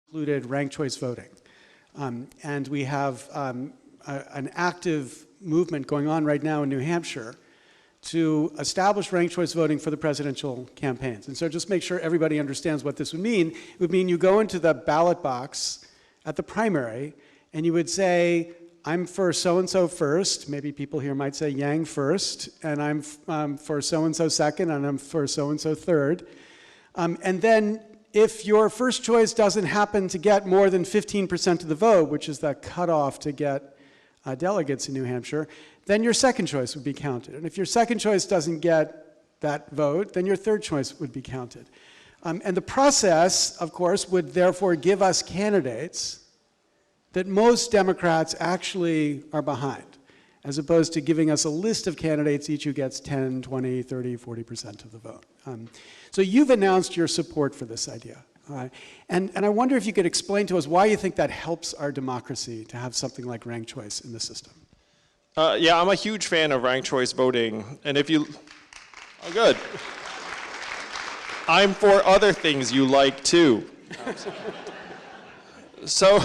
included ranked choice voting. And we have an active movement going on right now in New Hampshire to establish ranked choice voting for the presidential campaigns. And so just make sure everybody understands what this would mean. It would mean you go into the ballot box at the primary and you would say, I'm for so-and-so first, maybe people here might say Yang first, and I'm for so-and-so second, and I'm for so-and-so third. And then if your first choice doesn't happen to get more than 15% of the vote, which is the cutoff to get delegates in New Hampshire, then your second choice would be counted. And if your second choice doesn't get that vote, then your third choice would be counted. And the process, of course, would therefore give us candidates that most Democrats actually are behind, as opposed to giving us a list of candidates, each who gets 10, 20, 30, 40% of the vote. So you've announced your support for this idea. And I wonder if you could explain to us why you think that helps our democracy to have something like ranked choice in the system. Yeah, I'm a huge fan of ranked choice voting. And if you, oh good. I'm for other things you like too. So,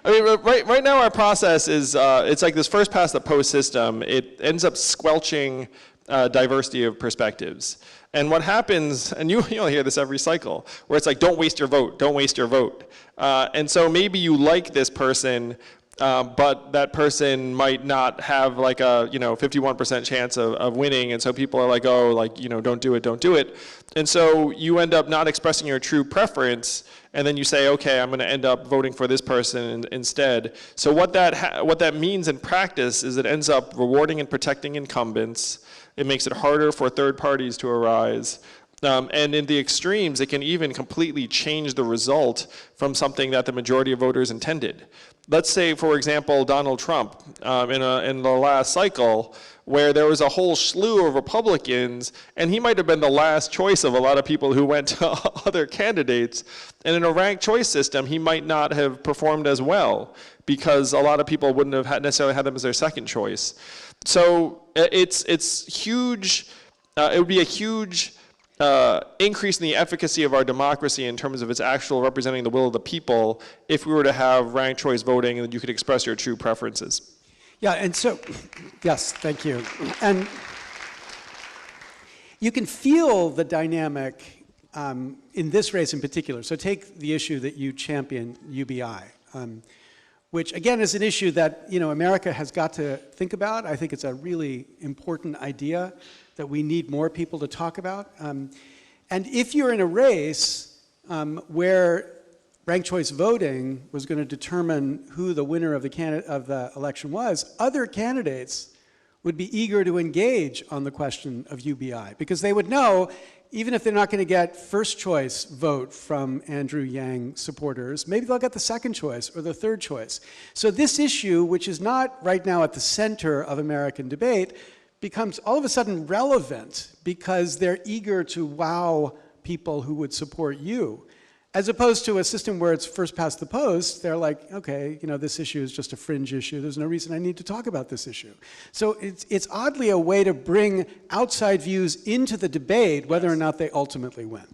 I mean, right now our process is, it's like this first past the post system. It ends up squelching diversity of perspectives. And what happens, and you'll hear this every cycle, where it's like, don't waste your vote, don't waste your vote. And so maybe you like this person, but that person might not have like a 51% chance of winning, and so people are like, oh, like, don't do it, don't do it. And so you end up not expressing your true preference, and then you say, okay, I'm going to end up voting for this person instead. So what that means in practice is it ends up rewarding and protecting incumbents. It makes it harder for third parties to arise. And in the extremes, it can even completely change the result from something that the majority of voters intended. Let's say, for example, Donald Trump in the last cycle, where there was a whole slew of Republicans, and he might have been the last choice of a lot of people who went to other candidates. And in a ranked choice system, he might not have performed as well, because a lot of people wouldn't have necessarily had them as their second choice. So it's huge. It would be a huge increase in the efficacy of our democracy in terms of its actual representing the will of the people if we were to have ranked choice voting and you could express your true preferences. Yeah, and so, yes, thank you. And you can feel the dynamic in this race in particular. So take the issue that you champion, UBI, which again is an issue that America has got to think about. I think it's a really important idea that we need more people to talk about. And if you're in a race where ranked choice voting was going to determine who the winner of the election was, other candidates would be eager to engage on the question of UBI, because they would know, even if they're not going to get first choice vote from Andrew Yang supporters, maybe they'll get the second choice or the third choice. So this issue, which is not right now at the center of American debate, becomes all of a sudden relevant because they're eager to wow people who would support you. As opposed to a system where it's first past the post, they're like, okay, this issue is just a fringe issue. There's no reason I need to talk about this issue. So it's oddly a way to bring outside views into the debate, whether or not they ultimately win.